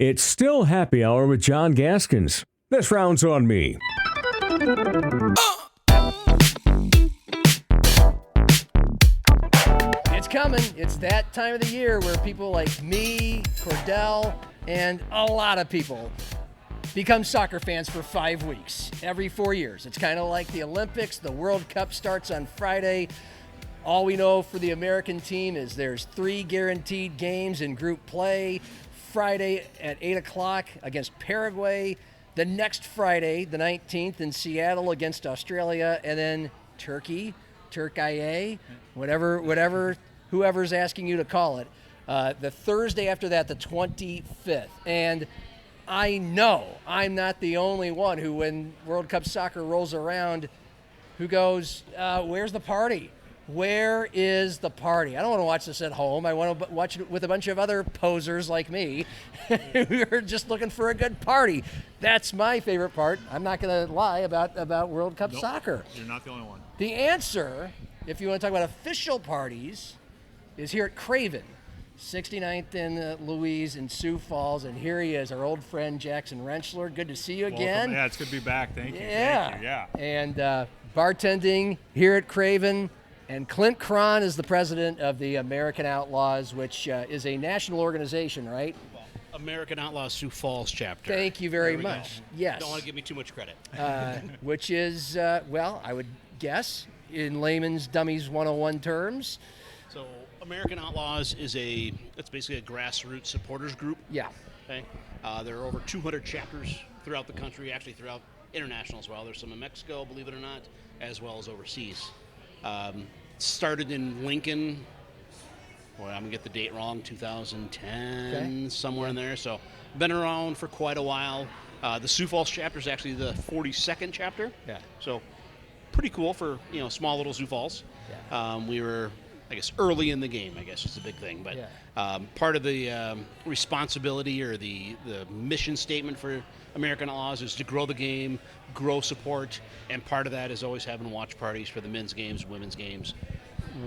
It's still happy hour with John Gaskins. This round's on me. It's coming. It's that time of the year where people like me, Cordell, and a lot of people become soccer fans for 5 weeks, every 4 years. It's kind of like the Olympics. The World Cup starts on Friday. All we know for the American team is there's 3 guaranteed games in group play. Friday at 8 o'clock against Paraguay. The next Friday, the 19th, in Seattle against Australia. And then Turkey, whatever, whoever's asking you to call it. The Thursday after that, the 25th. And I know I'm not the only one who, when World Cup soccer rolls around, who goes, where's the party? Where is the party? I don't want to watch this at home. I want to watch it with a bunch of other posers like me who are just looking for a good party. That's my favorite part. I'm not going to lie about World Cup soccer. You're not the only one. The answer, if you want to talk about official parties, is here at kRav'N, 69th and Louise in Sioux Falls. And here he is, our old friend Jackson Rentschler. Good to see you again. Welcome. Yeah, it's good to be back. Thank you. Yeah. Thank you. Yeah. And bartending here at kRav'N. And Clint Krahn is the president of the American Outlaws, which is a national organization, right? American Outlaws Sioux Falls chapter. Thank you very much. Go. Yes. Don't want to give me too much credit. Which is, well, I would guess, in layman's Dummies 101 terms. So American Outlaws it's basically a grassroots supporters group. Yeah. Okay. There are over 200 chapters throughout the country, actually throughout international as well. There's some in Mexico, believe it or not, as well as overseas. Started in Lincoln, I'm going to get the date wrong, 2010, somewhere in there. So been around for quite a while. The Sioux Falls chapter is actually the 42nd chapter. Yeah. So pretty cool for, small little Sioux Falls. Yeah. We were, I guess, early in the game, I guess is the big thing. But part of the responsibility or the mission statement for American Outlaws is to grow the game, grow support, and part of that is always having watch parties for the men's games, women's games,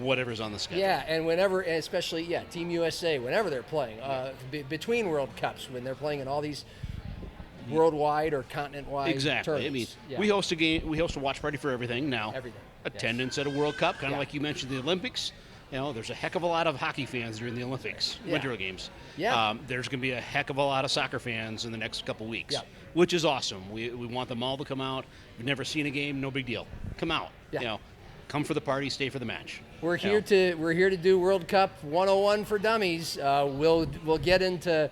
whatever's on the schedule. Yeah, and whenever, especially, Team USA, whenever they're playing, between World Cups, when they're playing in all these worldwide or continent-wide exactly. tournaments. I mean, we host a watch party for everything now. Everything. Attendance at a World Cup, kind of like you mentioned the Olympics. There's a heck of a lot of hockey fans during the Olympics, Winter Games. Yeah. There's going to be a heck of a lot of soccer fans in the next couple weeks, which is awesome. We want them all to come out. If you've never seen a game, no big deal. Come out. Yeah. Come for the party, stay for the match. We're here to do World Cup 101 for Dummies. We'll get into,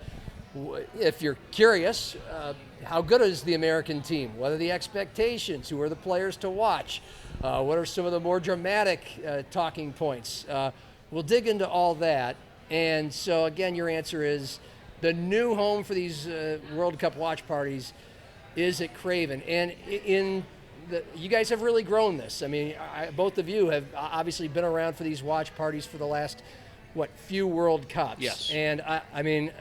if you're curious, how good is the American team? What are the expectations? Who are the players to watch? What are some of the more dramatic talking points? We'll dig into all that. And so, again, your answer is the new home for these World Cup watch parties is at kRav'N. And you guys have really grown this. I mean, both of you have obviously been around for these watch parties for the last, few World Cups. Yes. And, I mean,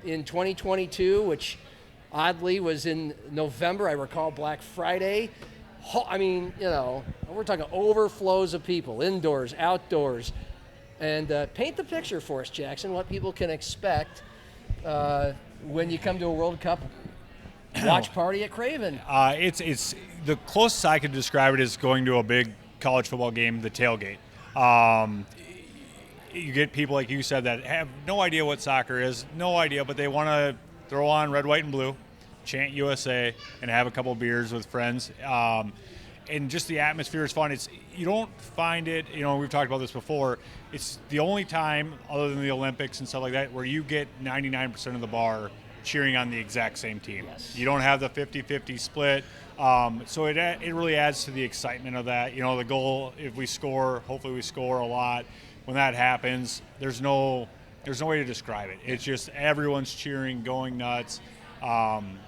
in 2022, which oddly was in November, I recall Black Friday, I mean, we're talking overflows of people, indoors, outdoors. And paint the picture for us, Jackson, what people can expect when you come to a World Cup watch party at kRav'N. It's the closest I could describe it is going to a big college football game, the tailgate. You get people, like you said, that have no idea what soccer is, but they want to throw on red, white, and blue, chant USA, and have a couple beers with friends. And just the atmosphere is fun. You don't find it, we've talked about this before, it's the only time, other than the Olympics and stuff like that, where you get 99% of the bar cheering on the exact same team. Yes. You don't have the 50-50 split. So it really adds to the excitement of that. The goal, if we score, hopefully we score a lot. When that happens, there's no way to describe it. It's just everyone's cheering, going nuts. And,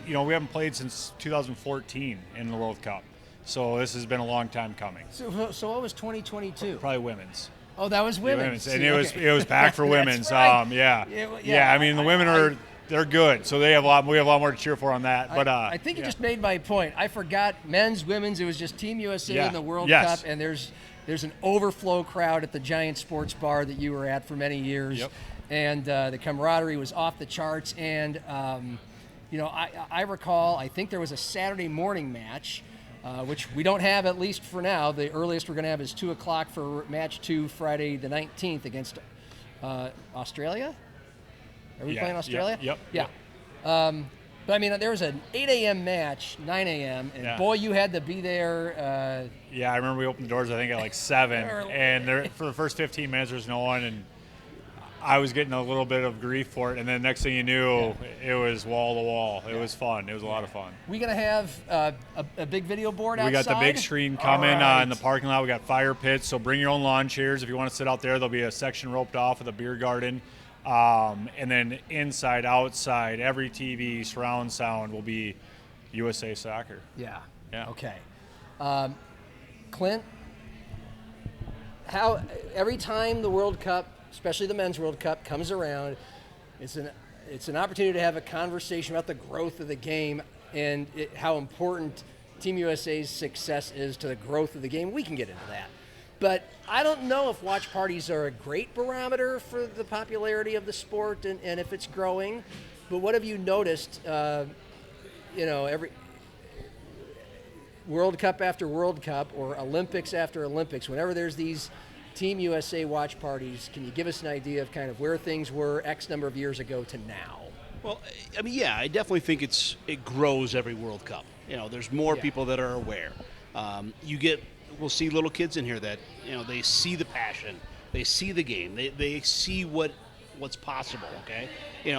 we haven't played since 2014 in the World Cup. So this has been a long time coming. So what was 2022? Probably women's. Oh, that was women's. And it was packed for women's. Right. I mean, the women they're good. So we have a lot more to cheer for on that. But I think you just made my point. I forgot men's, women's. It was just Team USA in the World Cup, and there's an overflow crowd at the Giant Sports Bar that you were at for many years. Yep. and the camaraderie was off the charts. And I recall, I think there was a Saturday morning match, which we don't have, at least for now. The earliest we're going to have is 2 o'clock for match 2, Friday the 19th against Australia. Are we playing Australia? Yep. Yeah. But I mean, there was an 8 a.m. match, 9 a.m., and boy, you had to be there. Yeah, I remember we opened the doors, I think, at like 7, and for the first 15 minutes, there's no one, and I was getting a little bit of grief for it, and then next thing you knew, it was wall to wall. It was fun. It was a lot of fun. We going to have a big video board outside? We got the big screen coming in the parking lot. We got fire pits, so bring your own lawn chairs. If you want to sit out there, there'll be a section roped off with a beer garden. And then inside, outside, every TV, surround sound will be USA Soccer. Yeah. Okay. Clint, how every time the World Cup, especially the Men's World Cup, comes around, it's an opportunity to have a conversation about the growth of the game and how important Team USA's success is to the growth of the game. We can get into that. But I don't know if watch parties are a great barometer for the popularity of the sport and if it's growing. But what have you noticed, every World Cup after World Cup or Olympics after Olympics, whenever there's these Team USA watch parties, can you give us an idea of kind of where things were X number of years ago to now? Well, I mean, I definitely think it grows every World Cup. There's more people that are aware. We'll see little kids in here that, they see the passion, they see the game, they see what's possible, okay?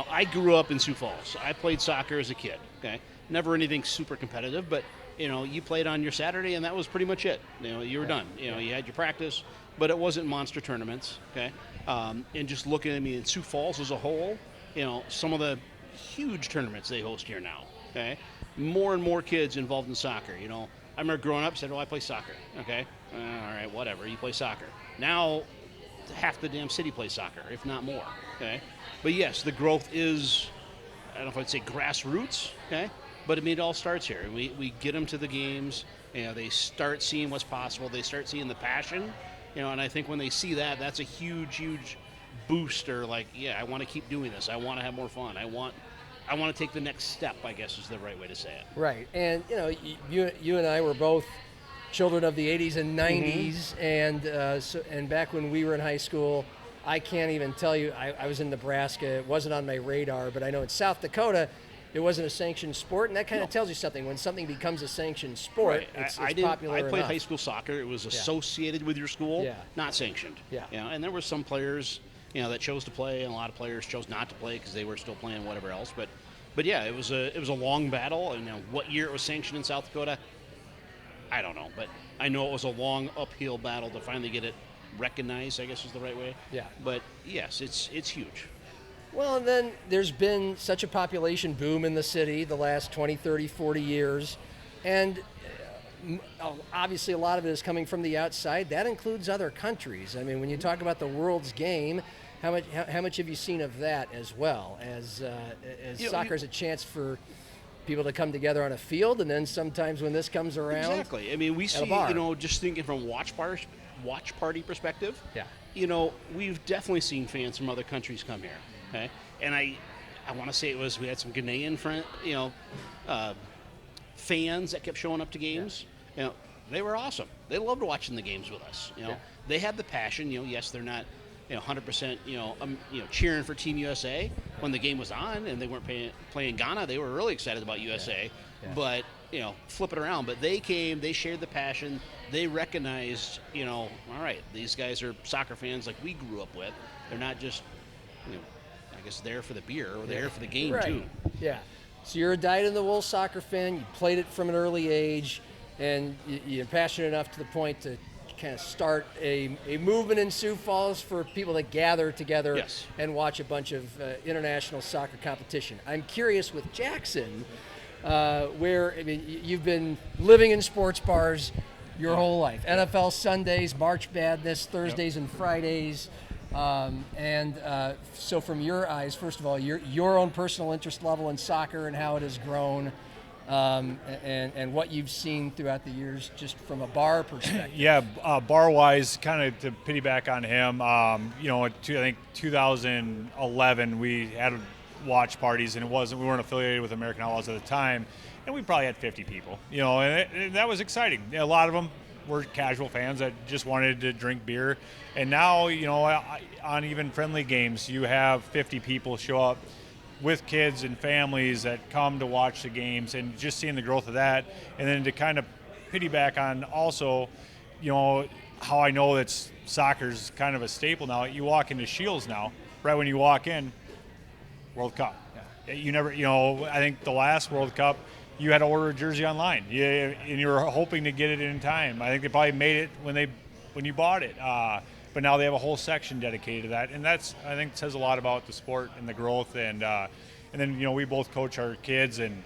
I grew up in Sioux Falls. I played soccer as a kid, okay? Never anything super competitive, but, you played on your Saturday and that was pretty much it. You were done. You had your practice, but it wasn't monster tournaments, okay? And just looking at me in Sioux Falls as a whole, some of the huge tournaments they host here now, okay? More and more kids involved in soccer, I remember growing up, said, I play soccer. Okay, all right, whatever, you play soccer. Now, half the damn city plays soccer, if not more. Okay, but yes, the growth is, I don't know if I'd say grassroots. Okay, but I mean, it all starts here. We get them to the games. They start seeing what's possible. They start seeing the passion. And I think when they see that, that's a huge booster. Like, I want to keep doing this. I want to have more fun. I want to take the next step, I guess is the right way to say it. Right. And, you and I were both children of the 80s and 90s. Mm-hmm. And back when we were in high school, I can't even tell you, I was in Nebraska. It wasn't on my radar, but I know in South Dakota, it wasn't a sanctioned sport. And that kind of tells you something. When something becomes a sanctioned sport, it's popular I played enough. High school soccer. It was associated with your school, not sanctioned. Yeah. And there were some players that chose to play, and a lot of players chose not to play because they were still playing whatever else. But yeah, it was a long battle. And what year it was sanctioned in South Dakota, I don't know. But I know it was a long uphill battle to finally get it recognized, I guess is the right way. Yeah. But yes, it's huge. Well, and then there's been such a population boom in the city the last 20, 30, 40 years. And obviously a lot of it is coming from the outside. That includes other countries. I mean, when you talk about the world's game, how much have you seen of that as well? As soccer is a chance for people to come together on a field, and then sometimes when this comes around, exactly. I mean, we see, just thinking from watch party perspective. Yeah. We've definitely seen fans from other countries come here. Okay, and I want to say we had some Ghanaian fans that kept showing up to games. Yeah. They were awesome. They loved watching the games with us. They had the passion. Yes, they're not 100%, cheering for Team USA when the game was on and they weren't playing Ghana. They were really excited about USA, but flip it around. But they came, they shared the passion. They recognized, all right, these guys are soccer fans like we grew up with. They're not just, I guess there for the beer or there for the game too. Yeah. So you're a dyed-in-the-wool soccer fan. You played it from an early age, and you're passionate enough to the point to kind of start a movement in Sioux Falls for people to gather together and watch a bunch of international soccer competition. I'm curious with Jackson, where you've been living in sports bars your whole life. NFL Sundays, March Madness, Thursdays and Fridays. So from your eyes, first of all, your own personal interest level in soccer and how it has grown, and what you've seen throughout the years, just from a bar perspective. Yeah, bar-wise, kind of to piggyback on him, I think 2011 we had watch parties, and we weren't affiliated with American Outlaws at the time, and we probably had 50 people, and that was exciting. A lot of them were casual fans that just wanted to drink beer, and now, on even friendly games, you have 50 people show up with kids and families that come to watch the games, and just seeing the growth of that. And then to kind of piggyback on also, how I know that soccer's kind of a staple now. You walk into Shields now, right when you walk in, World Cup. Yeah. You never, I think the last World Cup, you had to order a jersey online, and you were hoping to get it in time. I think they probably made it when you bought it. But now they have a whole section dedicated to that, and that's, I think, says a lot about the sport and the growth. And then we both coach our kids, and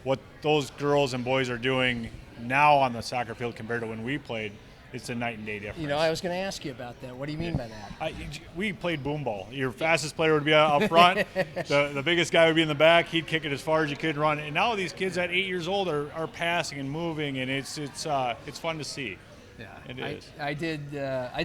what those girls and boys are doing now on the soccer field compared to when we played, it's a night and day difference. I was going to ask you about that. What do you mean by that? We played boom ball. Your fastest player would be up front. The biggest guy would be in the back. He'd kick it as far as you could run. And now these kids at 8 years old are passing and moving, and it's fun to see. Yeah, it is. I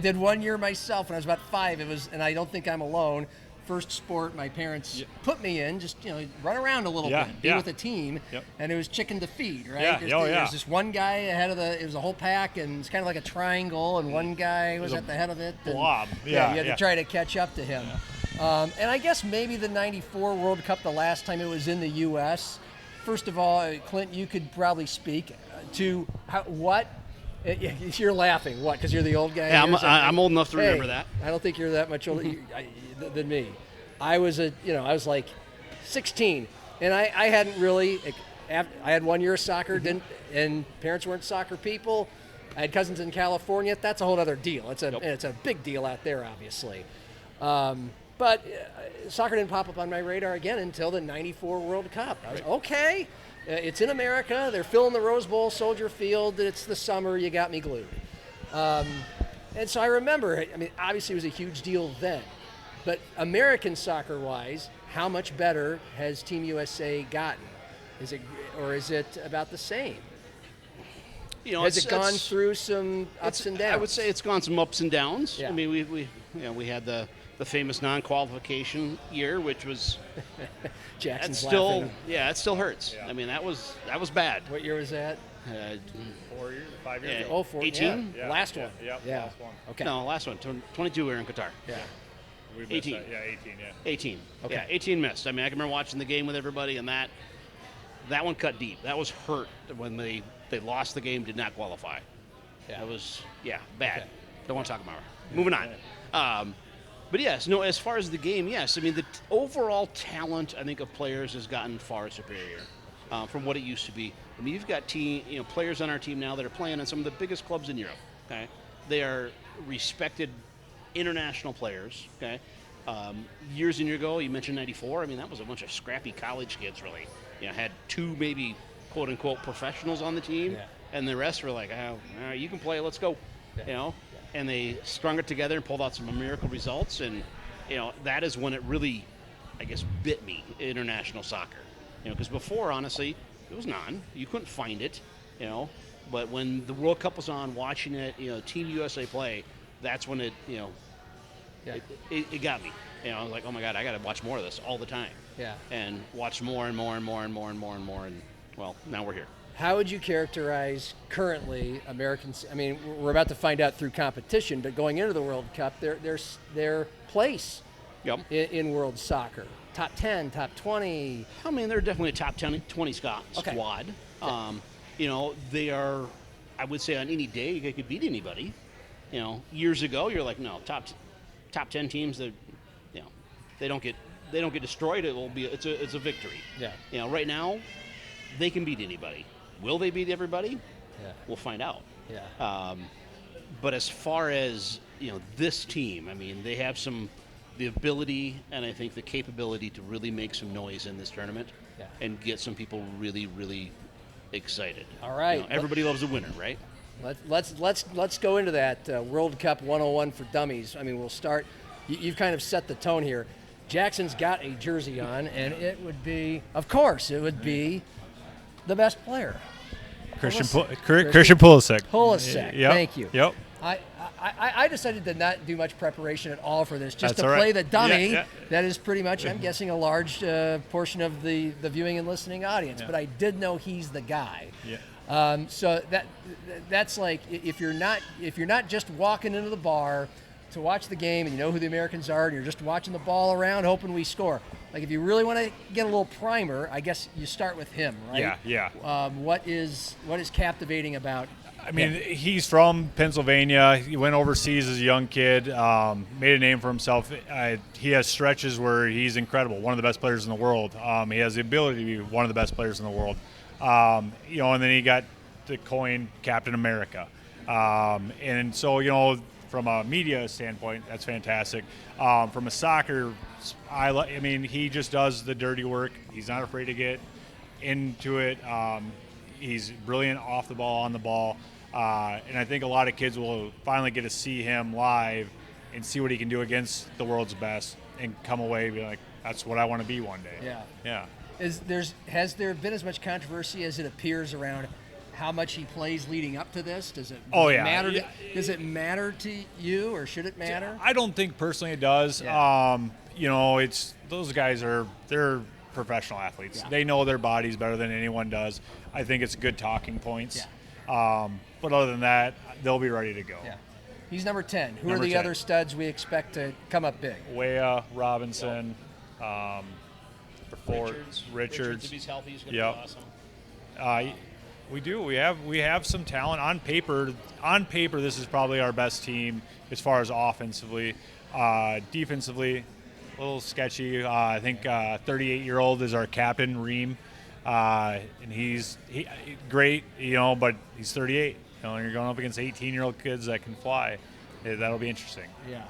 did 1 year myself when I was about 5. and I don't think I'm alone. First sport my parents put me in, just run around a little bit, be with a team, and it was chicken to feed, right? There's this one guy ahead of it was a whole pack, and it's kind of like a triangle, and one guy was at the head of it. Blob. You had to try to catch up to him. Yeah. And I guess maybe the '94 World Cup, the last time it was in the U.S. First of all, Clint, you could probably speak to what. You're laughing. What? Because you're the old guy. Yeah, I'm old enough to remember that. I don't think you're that much older than me. I was like 16, and I hadn't really. I had 1 year of soccer, and parents weren't soccer people. I had cousins in California. That's a whole other deal. It's a big deal out there, obviously. But soccer didn't pop up on my radar again until the '94 World Cup. I was okay. It's in America. They're filling the Rose Bowl, Soldier Field. It's the summer. You got me glued. And so I remember, obviously it was a huge deal then. But American soccer-wise, how much better has Team USA gotten? Is it about the same? Has it gone through some ups and downs? I would say it's gone some ups and downs. Yeah. We had the famous non-qualification year, which was Jackson's still laughing. Yeah, it still hurts. Yeah. That was bad. What year was that? 4 years, 5 years. Oh, 4, 18? Yeah. Last one. Yeah, last one. Okay. No, last one. 22 we were in Qatar. Yeah. We missed 18. that. Yeah, 18. Yeah. 18. Okay. Yeah, 18 missed. I can remember watching the game with everybody, and that one cut deep. That was hurt when they lost the game, did not qualify. Yeah. That was bad. Okay. Don't want to talk about it. Moving on. But yes, no. As far as the game, yes. The overall talent, I think, of players has gotten far superior from what it used to be. You've got players on our team now that are playing on some of the biggest clubs in Europe. Okay, they are respected international players. Okay, years and years ago, you mentioned '94. That was a bunch of scrappy college kids, really. Had two maybe quote unquote professionals on the team, and the rest were like, oh, you can play, let's go. And they strung it together and pulled out some miracle results. And, that is when it really, I guess, bit me, international soccer. Because before, honestly, it was none. You couldn't find it, But when the World Cup was on, watching it, Team USA play, that's when it, it got me. I was like, oh, my God, I got to watch more of this all the time. Yeah. And watch more and more and more and more and more and more. And, well, now we're here. How would you characterize currently Americans? We're about to find out through competition, but going into the World Cup, their place in world soccer. Top 10, top 20. They're definitely a top 20 squad. Okay. They are, I would say, on any day they could beat anybody. Years ago, you're like, no, top 10 teams that, they don't get destroyed. It's a victory. Yeah. Right now, they can beat anybody. Will they beat everybody? Yeah. We'll find out. Yeah. But as far as this team, they have the ability and I think the capability to really make some noise in this tournament and get some people really, really excited. All right. Everybody loves a winner, right? Let's go into that World Cup 101 for Dummies. We'll start. You've kind of set the tone here. Jackson's got a jersey on, and it would be the best player? Christian Pulisic. Pulisic. Pulisic. Yep. Thank you. Yep. I decided to not do much preparation at all for this, just That's to all right. play the dummy. Yeah. That is pretty much, I'm guessing, a large portion of the viewing and listening audience. Yeah. But I did know he's the guy. Yeah. So that's like if you're not just walking into the bar to watch the game and you know who the Americans are and you're just watching the ball around hoping we score. Like if you really want to get a little primer, I guess you start with him, right? Yeah. What is captivating about? I mean, he's from Pennsylvania. He went overseas as a young kid, made a name for himself. He has stretches where he's incredible, one of the best players in the world. He has the ability to be one of the best players in the world. And then he got the coin Captain America. And so, from a media standpoint, that's fantastic. From a soccer, he just does the dirty work. He's not afraid to get into it. He's brilliant off the ball, on the ball. And I think a lot of kids will finally get to see him live and see what he can do against the world's best and come away and be like, that's what I want to be one day. Yeah. Has there been as much controversy as it appears around how much he plays leading up to this? Does it matter? Does it matter to you, or should it matter? I don't think personally it does. Yeah. It's those guys they're professional athletes. Yeah. They know their bodies better than anyone does. I think it's good talking points. Yeah. But other than that, they'll be ready to go. Yeah. He's number 10. Who Number are the 10. other studs we expect to come up big? Weah, Robinson, Richards. If he's healthy, he's going to be awesome. We do. We have some talent on paper. On paper, this is probably our best team as far as offensively. Defensively, a little sketchy. I think 38-year-old is our captain, Reem, and he's great. But he's 38. You're going up against 18-year-old kids that can fly. That'll be interesting. Yeah.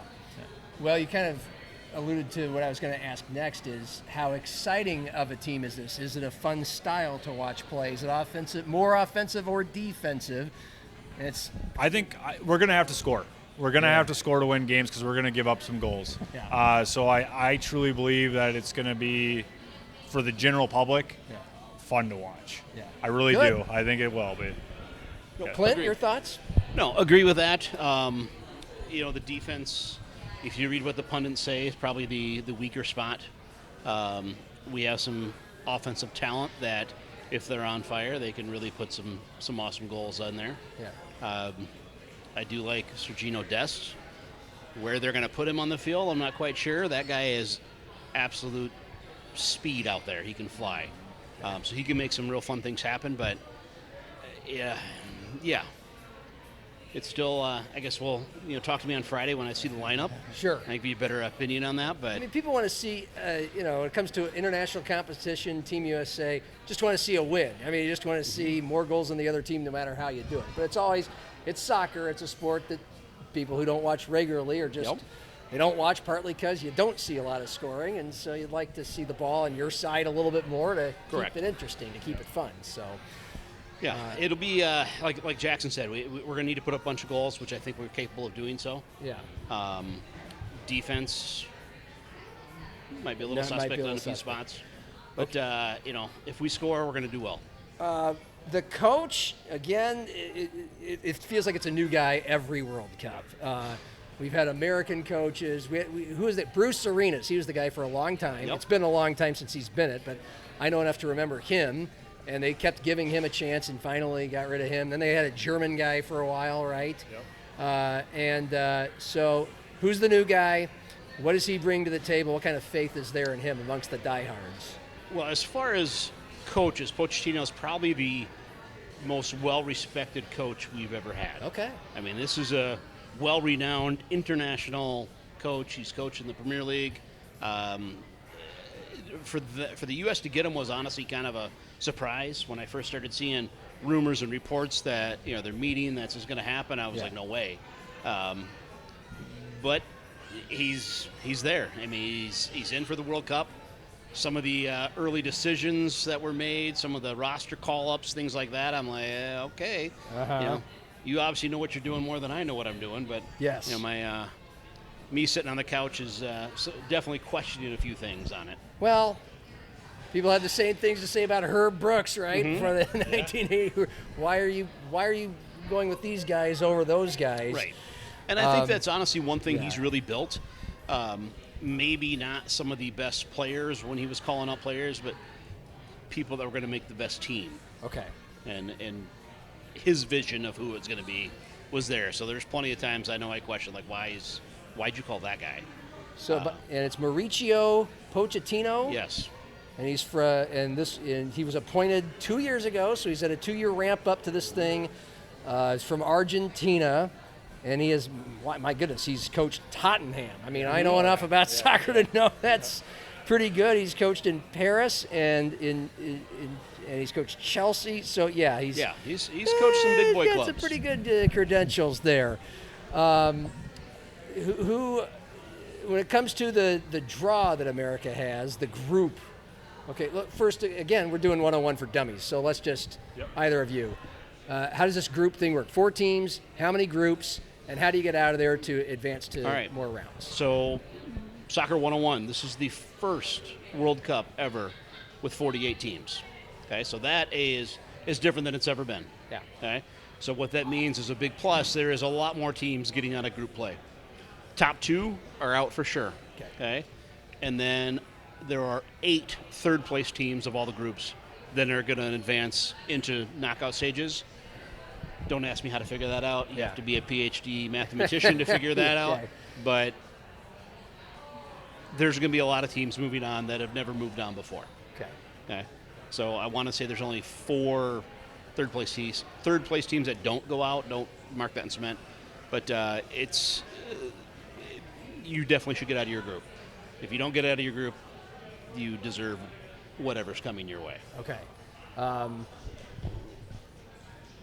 Well, you kind of alluded to what I was going to ask next is how exciting of a team is this? Is it a fun style to watch play? Is it more offensive or defensive? I think we're going to have to score. We're going to have to score to win games because we're going to give up some goals. Yeah. So I truly believe that it's going to be, for the general public, fun to watch. Yeah. I really Good. do. I think it will be. Clint, Agree. your thoughts? No, agree with that. The defense, if you read what the pundits say, is probably the weaker spot. We have some offensive talent that, if they're on fire, they can really put some awesome goals in there. Yeah. I do like Sergino Dest. Where they're going to put him on the field, I'm not quite sure. That guy is absolute speed out there. He can fly. So he can make some real fun things happen. But, yeah. It's still, I guess we'll, talk to me on Friday when I see the lineup. Sure. I think be a better opinion on that. But I mean, people want to see, when it comes to international competition, Team USA, just want to see a win. I mean, you just want to see more goals than the other team no matter how you do it. But it's soccer. It's a sport that people who don't watch regularly are just, they don't watch partly because you don't see a lot of scoring. And so you'd like to see the ball on your side a little bit more to Correct. keep it interesting, to keep it fun. So. Yeah, it'll be like Jackson said. We're going to need to put up a bunch of goals, which I think we're capable of doing so. Yeah. Defense might be a little suspect on a few spots, but if we score, we're going to do well. The coach, again, it feels like it's a new guy every World Cup. We've had American coaches. Who is it? Bruce Arenas. He was the guy for a long time. Yep. It's been a long time since he's been it, but I know enough to remember him. And they kept giving him a chance and finally got rid of him. Then they had a German guy for a while, right? Yep. So who's the new guy? What does he bring to the table? What kind of faith is there in him amongst the diehards? Well, as far as coaches, Pochettino is probably the most well-respected coach we've ever had. Okay. I mean, this is a well-renowned international coach. He's coached in the Premier League. For the U.S. to get him was honestly kind of a surprise. When I first started seeing rumors and reports that they're meeting, that's just going to happen, I was like, no way. But he's there. I mean, he's in for the World Cup. Some of the early decisions that were made, some of the roster call-ups, things like that, I'm like, okay. You obviously know what you're doing more than I know what I'm doing. But yes, me sitting on the couch is definitely questioning a few things on it. Well, People had the same things to say about Herb Brooks, right? For the 1980. Why are you going with these guys over those guys? Right. And I think that's honestly one thing he's really built. Maybe not some of the best players when he was calling out players, but people that were going to make the best team. Okay. And his vision of who it's going to be was there. So there's plenty of times I know I question, like, why'd you call that guy? So, and it's Mauricio Pochettino. Yes. And he's and he was appointed 2 years ago, so he's at a 2-year ramp up to this thing. He's from Argentina, and he is, my goodness, he's coached Tottenham. I mean, I know enough about soccer to know that's pretty good. He's coached in Paris and and he's coached Chelsea. So yeah, he's coached some big boy got clubs. some pretty good credentials there. Who when it comes to the draw that America has, the group. Okay, look, first, again, we're doing 101 for dummies, so let's just, either of you. How does this group thing work? 4 teams, how many groups, and how do you get out of there to advance to more rounds? So, Soccer 101, this is the first World Cup ever with 48 teams. Okay, so that is different than it's ever been. Yeah. Okay, so what that means is a big plus. There is a lot more teams getting out of group play. Top 2 are out for sure. Okay, and then there are 8 third-place teams of all the groups that are going to advance into knockout stages. Don't ask me how to figure that out. You have to be a PhD mathematician to figure that out. But there's going to be a lot of teams moving on that have never moved on before. Okay. So I want to say there's only 4 third-place teams that don't go out. Don't mark that in cement. But you definitely should get out of your group. If you don't get out of your group, you deserve whatever's coming your way. Okay.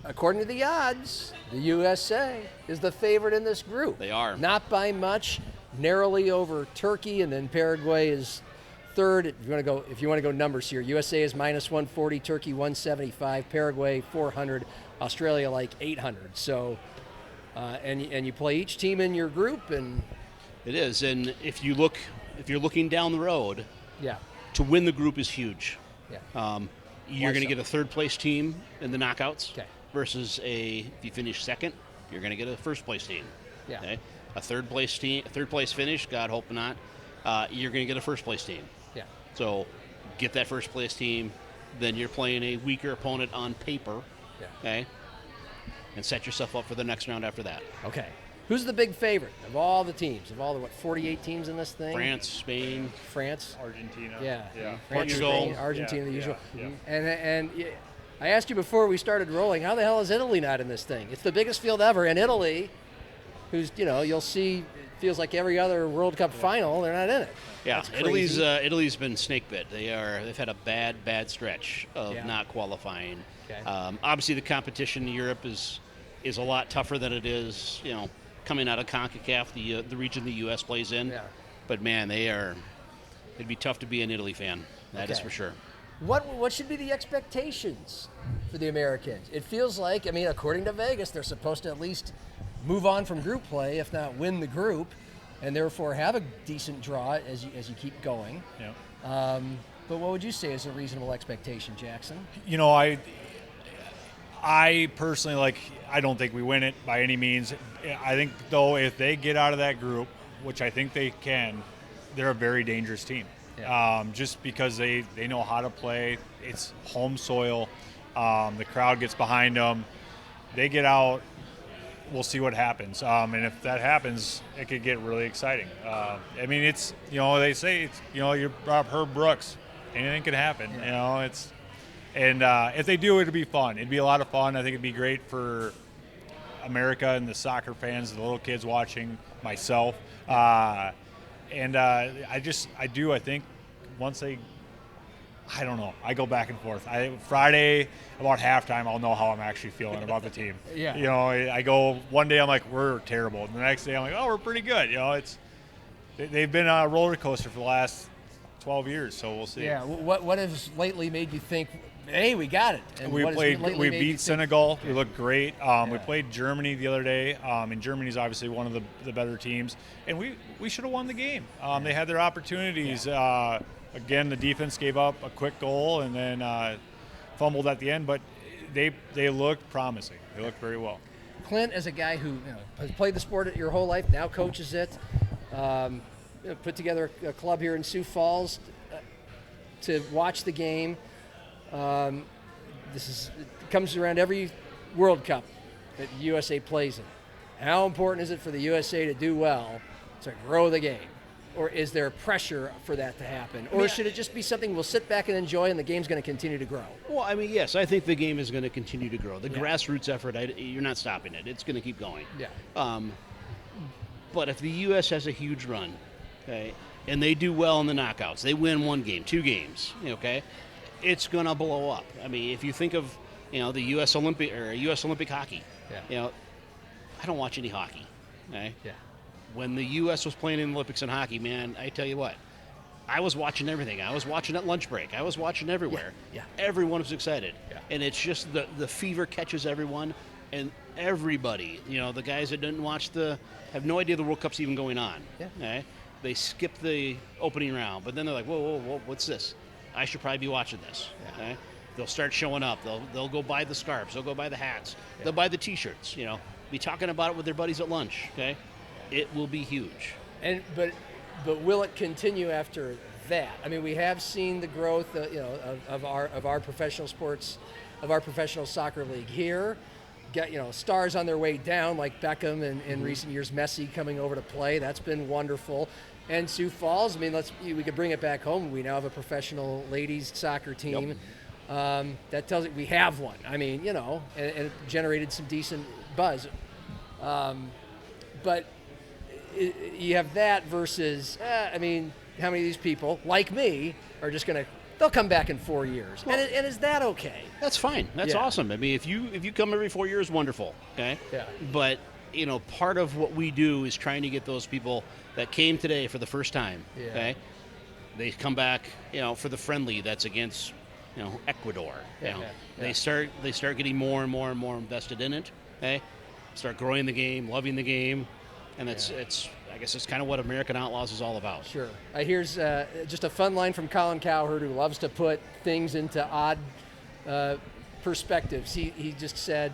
According to the odds, the USA is the favorite in this group. They are. Not by much, narrowly over Turkey, and then Paraguay is third. If you want to go numbers here, USA is -140, Turkey 175, Paraguay 400, Australia like 800. So, and you play each team in your group, and it is. And if you're looking down the road, to win the group is huge. You're going to get a third-place team in the knockouts versus if you finish second, you're going to get a first-place team. Okay? A third-place finish, God hope not, you're going to get a first-place team. So get that first-place team, then you're playing a weaker opponent on paper, okay, and set yourself up for the next round after that. Okay. Who's the big favorite of all the teams? Of all the 48 teams in this thing? France, Spain, Argentina. France, Portugal, Spain, Argentina, the usual. And I asked you before we started rolling, how the hell is Italy not in this thing? It's the biggest field ever, and Italy, who's you'll see, feels like every other World Cup final, they're not in it. Yeah, Italy's been snake bit. They've had a bad stretch of not qualifying. Okay. Obviously, the competition in Europe is a lot tougher than it is, coming out of CONCACAF, the region the U.S. plays in. But man, it'd be tough to be an Italy fan. That is for sure. What should be the expectations for the Americans? It feels like, according to Vegas, they're supposed to at least move on from group play, if not win the group, and therefore have a decent draw as you keep going. But what would you say is a reasonable expectation, Jackson? I personally, I don't think we win it by any means. I think, though, if they get out of that group, which I think they can, they're a very dangerous team. Just because they know how to play. It's home soil. The crowd gets behind them. They get out. We'll see what happens. And if that happens, it could get really exciting. It's, they say, you brought up Herb Brooks. Anything could happen. If they do, it'd be fun. It'd be a lot of fun. I think it'd be great for America and the soccer fans, the little kids watching, myself. I think once I don't know. I go back and forth. Friday, about halftime, I'll know how I'm actually feeling about the team. I go one day, I'm like, we're terrible. And the next day, I'm like, oh, we're pretty good. They've been on a roller coaster for the last 12 years, so we'll see. Yeah. What has lately made you think, hey, we got it? And we beat Senegal. We looked great. We played Germany the other day, and Germany's obviously one of the better teams. And we should have won the game. They had their opportunities. Again, the defense gave up a quick goal and then fumbled at the end, but they looked promising. They looked very well. Clint, as a guy who has played the sport your whole life, now coaches it, put together a club here in Sioux Falls to watch the game. It comes around every World Cup that the USA plays in. How important is it for the USA to do well to grow the game? Or is there pressure for that to happen? Or should it just be something we'll sit back and enjoy and the game's going to continue to grow? Well, I mean, yes, I think the game is going to continue to grow. The grassroots effort, you're not stopping it. It's going to keep going. Yeah. But if the U.S. has a huge run, okay, and they do well in the knockouts, they win 1 game, 2 games, okay, it's going to blow up. I mean, if you think of, the U.S. Olympic hockey, I don't watch any hockey, okay? Yeah. When the U.S. was playing in the Olympics in hockey, man, I tell you what, I was watching everything. I was watching at lunch break. I was watching everywhere. Yeah. Everyone was excited. Yeah. And it's just the fever catches everyone, and everybody, the guys that didn't watch have no idea the World Cup's even going on. Yeah. Okay? They skip the opening round, but then they're like, whoa, what's this? I should probably be watching this. Yeah. Okay? They'll start showing up. They'll go buy the scarves. They'll go buy the hats. Yeah. They'll buy the T-shirts. Be talking about it with their buddies at lunch. Okay, it will be huge. But will it continue after that? I mean, we have seen the growth, of our professional sports, of our professional soccer league here. Get stars on their way down like Beckham and in recent years Messi coming over to play. That's been wonderful. And Sioux Falls, I mean, we could bring it back home. We now have a professional ladies soccer team. Yep. That tells it we have one. I mean, and it generated some decent buzz. But you have that versus, how many of these people, like me, are just they'll come back in 4 years. Well, and is that okay? That's fine. That's awesome. I mean, if you come every 4 years, wonderful. Okay. Yeah. But part of what we do is trying to get those people that came today for the first time. Yeah. Okay. They come back, for the friendly that's against, Ecuador. They start getting more and more and more invested in it. Okay. Start growing the game, loving the game, and it's I guess it's kind of what American Outlaws is all about. Sure. Here's just a fun line from Colin Cowherd, who loves to put things into odd perspectives. He just said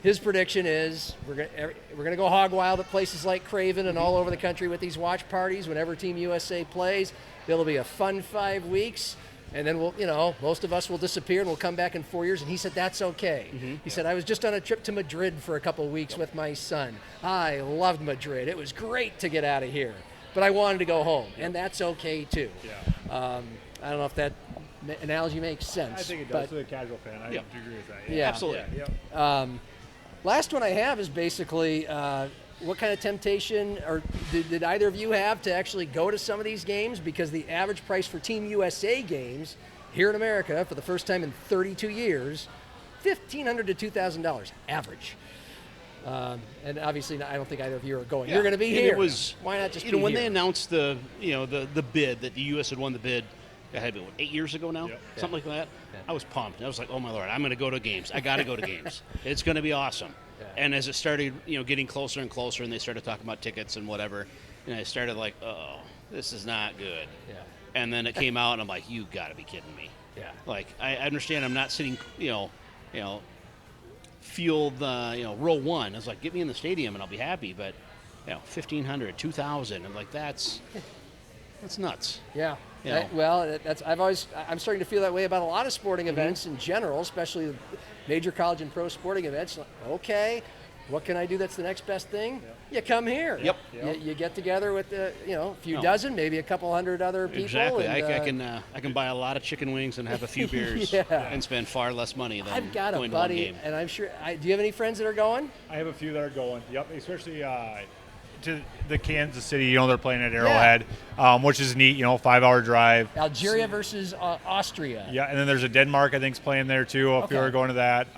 his prediction is we're gonna go hog wild at places like kRav'N and all over the country with these watch parties. Whenever Team USA plays, it'll be a fun 5 weeks. And then most of us will disappear and we'll come back in 4 years. And he said, that's okay. Mm-hmm. He said, I was just on a trip to Madrid for a couple of weeks with my son. I loved Madrid. It was great to get out of here. But I wanted to go home. And that's okay, too. Yeah. I don't know if that analogy makes sense. I think it does to the casual fan. I have to agree with that. Yeah. Absolutely. Yeah. Last one I have is basically what kind of temptation or did either of you have to actually go to some of these games? Because the average price for Team USA games here in America for the first time in 32 years, $1,500 to $2,000 average. And obviously, I don't think either of you are going. Yeah. You're going to be And here. It was, why not just be when here? they announced the bid that the U.S. had won the bid. It had been 8 years ago now, something like that. Yeah. I was pumped. I was like, "Oh my Lord, I'm going to go to games. I got to go to games. It's going to be awesome." Yeah. And as it started, getting closer and closer, and they started talking about tickets and whatever, I started like, "Oh, this is not good." Yeah. And then it came out, and I'm like, "You got to be kidding me!" Yeah. Like I understand I'm not sitting, field, row one. I was like, "Get me in the stadium, and I'll be happy." But, $1,500, $2,000, and like that's nuts. Yeah. Yeah. I'm starting to feel that way about a lot of sporting events in general, especially the major college and pro sporting events. Like, okay, what can I do that's the next best thing? Yep. You come here. Yep. You get together with a few dozen, maybe a couple hundred other people. Exactly. And, I can buy a lot of chicken wings and have a few beers and spend far less money than I've got going a buddy, to one game. and I'm sure. Do you have any friends that are going? I have a few that are going. Yep, especially to the Kansas City. They're playing at Arrowhead, which is neat. 5-hour drive. Algeria versus Austria. Yeah, and then there's a Denmark I think's playing there too. If you are going to that,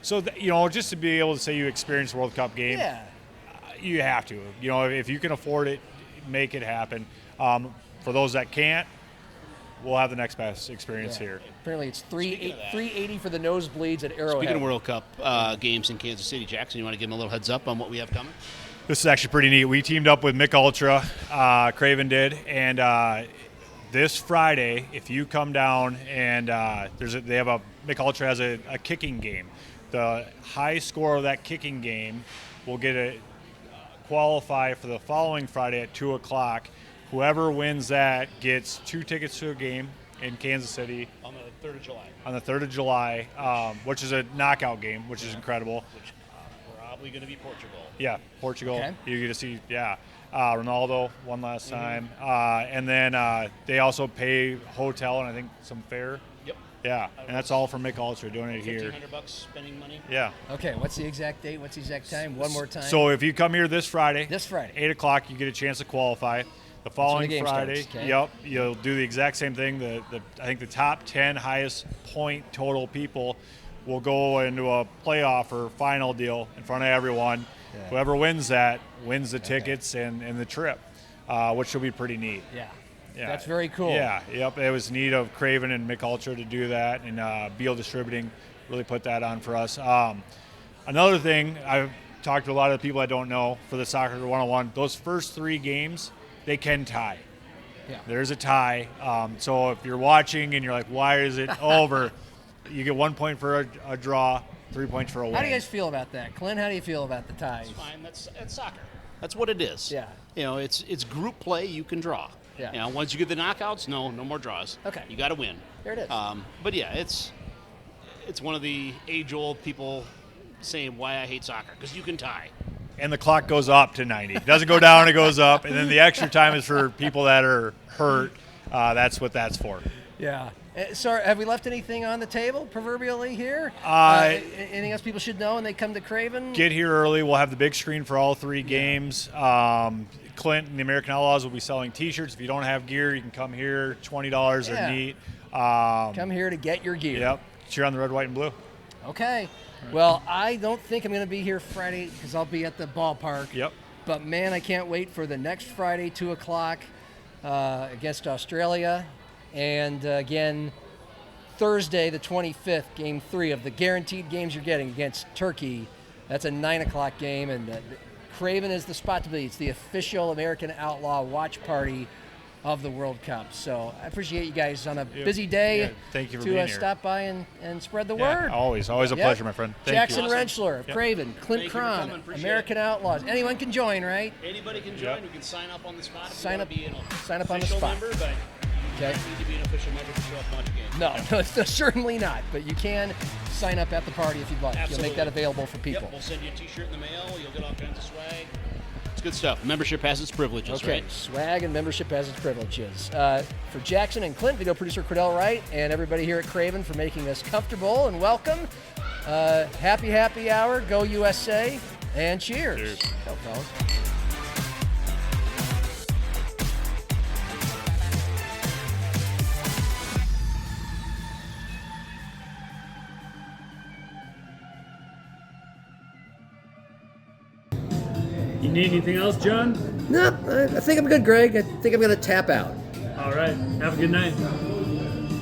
just to be able to say you experienced a World Cup game, you have to. If you can afford it, make it happen. For those that can't, we'll have the next best experience here. Apparently, it's $380 for the nosebleeds at Arrowhead. Speaking of World Cup games in Kansas City, Jackson, you want to give them a little heads up on what we have coming? This is actually pretty neat. We teamed up with Mick Ultra, kRav'N did, and this Friday, if you come down and McUltra has a kicking game. The high score of that kicking game will qualify for the following Friday at 2 o'clock. Whoever wins that gets 2 tickets to a game in Kansas City On the 3rd of July. on the 3rd of July, which is a knockout game, which is incredible. Which probably going to be Portugal. Yeah, Portugal. Okay. You get to see, Ronaldo one last time. And then they also pay hotel and I think some fare. Yep. Yeah, and that's all from McUltra doing it here. $1,500 spending money. Yeah. Okay, what's the exact date? What's the exact time? One more time. So if you come here this Friday, 8 o'clock, you get a chance to qualify. The following game Friday, starts, okay. you'll do the exact same thing. I think the top 10 highest point total people will go into a playoff or final deal in front of everyone. Yeah. Whoever wins that wins the tickets and the trip, which will be pretty neat. Yeah. Yeah. That's very cool. Yeah, yep. It was neat of kRav'N and McUltra to do that, and Beal Distributing really put that on for us. Another thing, I've talked to a lot of the people I don't know for the Soccer 101, those first 3 games, they can tie. Yeah. There's a tie. So if you're watching and you're like, why is it over? You get 1 point for a draw, 3 points for a win. How do you guys feel about that? Clint, how do you feel about the ties? It's fine. That's soccer. That's what it is. Yeah. It's group play. You can draw. Yeah. Once you get the knockouts, no more draws. Okay. You got to win. There it is. But yeah, it's one of the age-old people saying why I hate soccer, because you can tie. And the clock goes up to 90. It doesn't go down, it goes up. And then the extra time is for people that are hurt. That's what that's for. Yeah. Sorry, have we left anything on the table, proverbially, here? Anything else people should know when they come to kRav'N? Get here early. We'll have the big screen for all 3 games. Clint and the American Outlaws will be selling T-shirts. If you don't have gear, you can come here. $20 Yeah. are neat. Come here to get your gear. Yep. Cheer on the red, white, and blue. Okay. Well, I don't think I'm going to be here Friday because I'll be at the ballpark. Yep. But, man, I can't wait for the next Friday, 2 o'clock, against Australia. And, again, Thursday, the 25th, Game 3 of the guaranteed games you're getting against Turkey. That's a 9 o'clock game, and kRav'N is the spot to be. It's the official American Outlaw watch party of the World Cup. So I appreciate you guys on a busy day Yeah, thank you for being here. stop by and spread the Yeah, word. always a Yep. pleasure, my friend. Thank Jackson you. Rentschler of Yep. kRav'N, Clint Thank you for Krahn, coming. Appreciate American Outlaws. Anyone can join, right? Anybody can join. We can sign up on the spot if Sign you up- want to be an sign up on the official spot. member, but you Okay. don't need to be an official member to show up and watch a game. No, certainly not. But you can sign up at the party if you'd like. Absolutely. You'll make that available for people. Yep, we'll send you a T-shirt in the mail. You'll get all kinds of swag. It's good stuff. Membership has its privileges, Okay, right? swag and membership has its privileges. For Jackson and Clint, video producer Cordell Wright, and everybody here at kRav'N for making us comfortable and welcome. Happy hour, go USA, and cheers. Cheers. Go, fellas. You need anything else, John? No, I think I'm good, Greg. I think I'm going to tap out. All right. Have a good night.